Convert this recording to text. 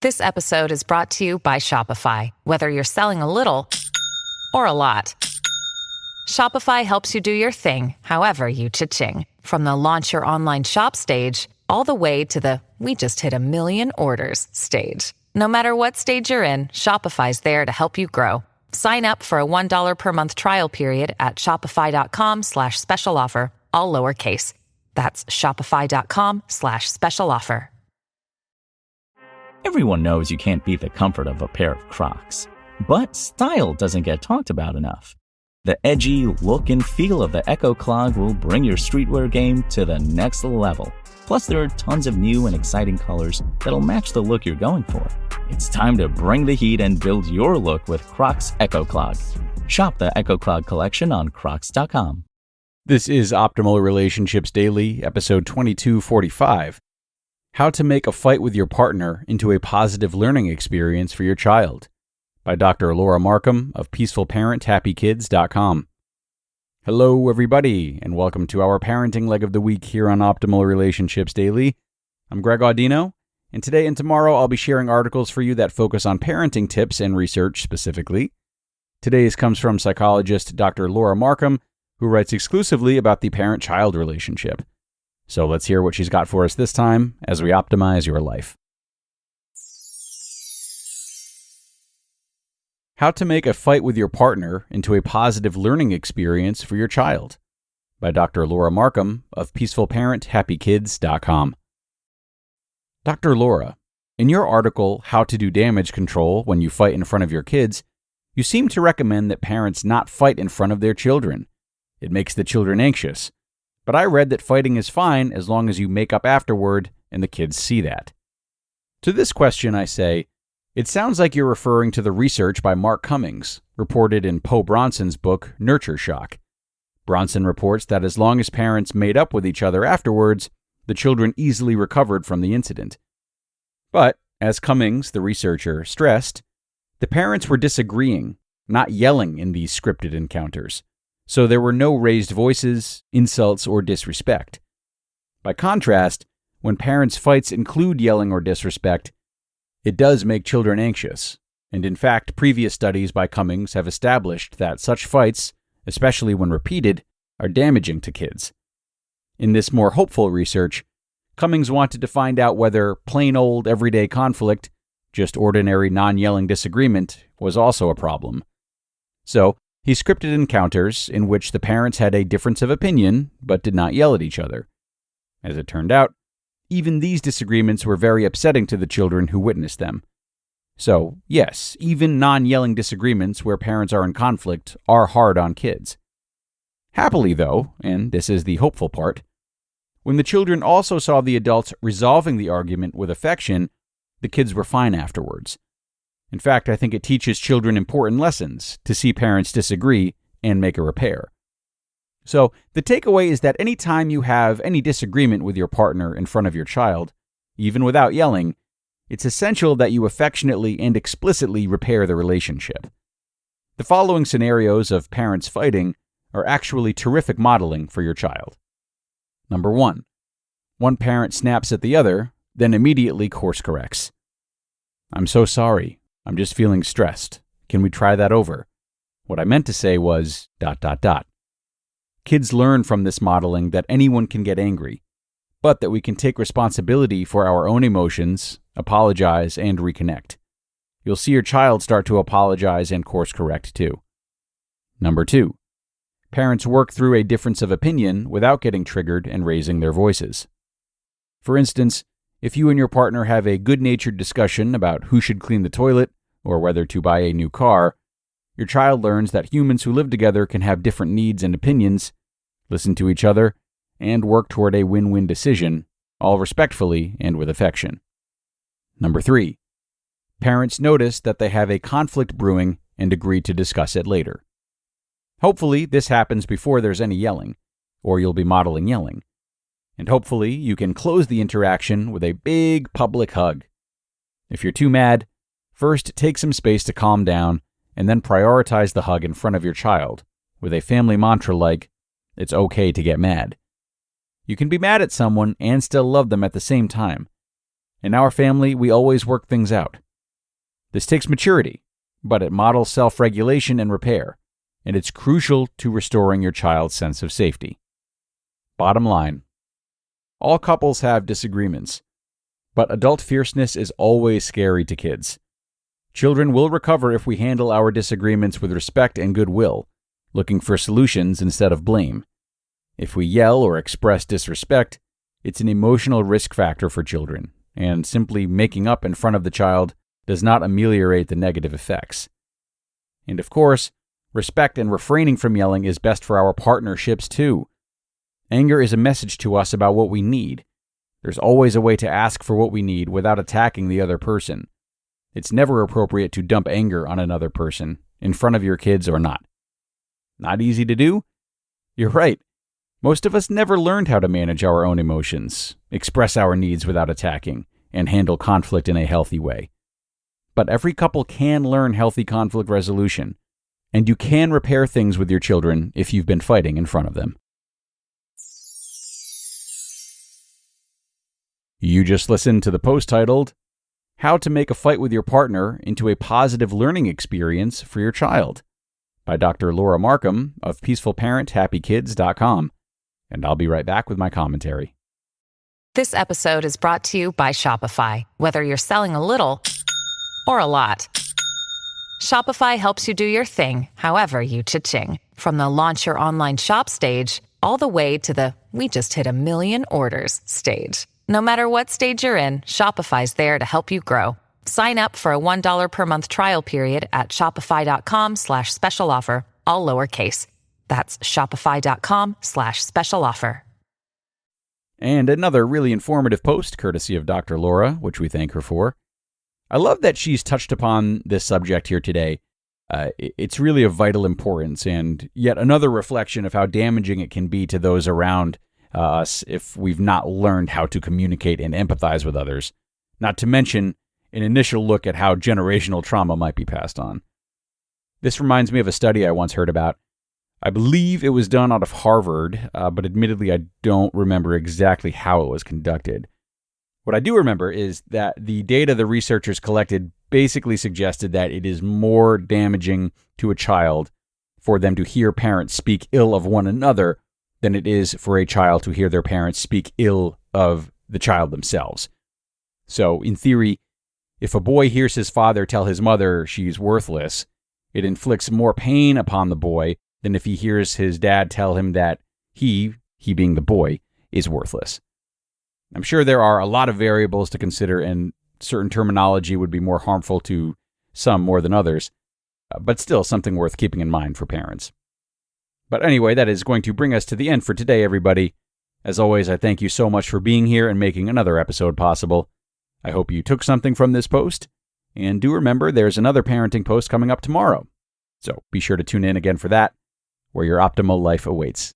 This episode is brought to you by Shopify. Whether you're selling a little or a lot, Shopify helps you do your thing, however you cha-ching. From the launch your online shop stage, all the way to the we just hit 1 million orders stage. No matter what stage you're in, Shopify's there to help you grow. Sign up for a $1 per month trial period at shopify.com/special offer, all lowercase. That's shopify.com/special offer. Everyone knows you can't beat the comfort of a pair of Crocs. But style doesn't get talked about enough. The edgy look and feel of the Echo Clog will bring your streetwear game to the next level. Plus, there are tons of new and exciting colors that'll match the look you're going for. It's time to bring the heat and build your look with Crocs Echo Clog. Shop the Echo Clog collection on crocs.com. This is Optimal Relationships Daily, episode 2245. How to make a fight with your partner into a positive learning experience for your child, by Dr. Laura Markham of peacefulparenthappykids.com. Hello, everybody, and welcome to our parenting leg of the week here on Optimal Relationships Daily. I'm Greg Audino, and today and tomorrow I'll be sharing articles for you that focus on parenting tips and research specifically. Today's comes from psychologist Dr. Laura Markham, who writes exclusively about the parent-child relationship. So let's hear what she's got for us this time as we optimize your life. How to make a fight with your partner into a positive learning experience for your child, by Dr. Laura Markham of peacefulparenthappykids.com. Dr. Laura, in your article, How to Do Damage Control When You Fight in Front of Your Kids, you seem to recommend that parents not fight in front of their children. It makes the children anxious. But I read that fighting is fine as long as you make up afterward and the kids see that. To this question, I say, it sounds like you're referring to the research by Mark Cummings, reported in Poe Bronson's book, Nurture Shock. Bronson reports that as long as parents made up with each other afterwards, the children easily recovered from the incident. But, as Cummings, the researcher, stressed, the parents were disagreeing, not yelling in these scripted encounters. So there were no raised voices, insults, or disrespect. By contrast, when parents' fights include yelling or disrespect, it does make children anxious. And in fact, previous studies by Cummings have established that such fights, especially when repeated, are damaging to kids. In this more hopeful research, Cummings wanted to find out whether plain old everyday conflict, just ordinary non-yelling disagreement, was also a problem. So, he scripted encounters in which the parents had a difference of opinion but did not yell at each other. As it turned out, even these disagreements were very upsetting to the children who witnessed them. So, yes, even non-yelling disagreements where parents are in conflict are hard on kids. Happily, though, and this is the hopeful part, when the children also saw the adults resolving the argument with affection, the kids were fine afterwards. In fact, I think it teaches children important lessons to see parents disagree and make a repair. So, the takeaway is that any time you have any disagreement with your partner in front of your child, even without yelling, it's essential that you affectionately and explicitly repair the relationship. The following scenarios of parents fighting are actually terrific modeling for your child. Number 1. One parent snaps at the other, then immediately course corrects. "I'm so sorry. I'm just feeling stressed. Can we try that over? What I meant to say was ... Kids learn from this modeling that anyone can get angry, but that we can take responsibility for our own emotions, apologize, and reconnect. You'll see your child start to apologize and course correct too. Number 2. Parents work through a difference of opinion without getting triggered and raising their voices. For instance, if you and your partner have a good-natured discussion about who should clean the toilet or whether to buy a new car, your child learns that humans who live together can have different needs and opinions, listen to each other, and work toward a win-win decision, all respectfully and with affection. Number 3. Parents notice that they have a conflict brewing and agree to discuss it later. Hopefully, this happens before there's any yelling, or you'll be modeling yelling. And hopefully, you can close the interaction with a big public hug. If you're too mad, first take some space to calm down, and then prioritize the hug in front of your child, with a family mantra like, "It's okay to get mad." You can be mad at someone and still love them at the same time. In our family, we always work things out. This takes maturity, but it models self-regulation and repair, and it's crucial to restoring your child's sense of safety. Bottom line, all couples have disagreements, but adult fierceness is always scary to kids. Children will recover if we handle our disagreements with respect and goodwill, looking for solutions instead of blame. If we yell or express disrespect, it's an emotional risk factor for children, and simply making up in front of the child does not ameliorate the negative effects. And of course, respect and refraining from yelling is best for our partnerships too. Anger is a message to us about what we need. There's always a way to ask for what we need without attacking the other person. It's never appropriate to dump anger on another person, in front of your kids or not. Not easy to do? You're right. Most of us never learned how to manage our own emotions, express our needs without attacking, and handle conflict in a healthy way. But every couple can learn healthy conflict resolution, and you can repair things with your children if you've been fighting in front of them. You just listened to the post titled, How to Make a Fight with Your Partner into a Positive Learning Experience for Your Child, by Dr. Laura Markham of peacefulparenthappykids.com. And I'll be right back with my commentary. This episode is brought to you by Shopify. Whether you're selling a little or a lot, Shopify helps you do your thing, however you cha-ching. From the launch your online shop stage, all the way to the we just hit 1 million orders stage. No matter what stage you're in, Shopify's there to help you grow. Sign up for a $1 per month trial period at shopify.com/special offer, all lowercase. That's shopify.com/special offer. And another really informative post, courtesy of Dr. Laura, which we thank her for. I love that she's touched upon this subject here today. It's really of vital importance, and yet another reflection of how damaging it can be to those around us if we've not learned how to communicate and empathize with others. Not to mention an initial look at how generational trauma might be passed on. This reminds me of a study I once heard about. I believe it was done out of Harvard, but admittedly I don't remember exactly how it was conducted. What I do remember is that the data the researchers collected basically suggested that it is more damaging to a child for them to hear parents speak ill of one another than it is for a child to hear their parents speak ill of the child themselves. So, in theory, if a boy hears his father tell his mother she's worthless, it inflicts more pain upon the boy than if he hears his dad tell him that he being the boy, is worthless. I'm sure there are a lot of variables to consider, and certain terminology would be more harmful to some more than others, but still something worth keeping in mind for parents. But anyway, that is going to bring us to the end for today, everybody. As always, I thank you so much for being here and making another episode possible. I hope you took something from this post, and do remember there's another parenting post coming up tomorrow. So be sure to tune in again for that, where your optimal life awaits.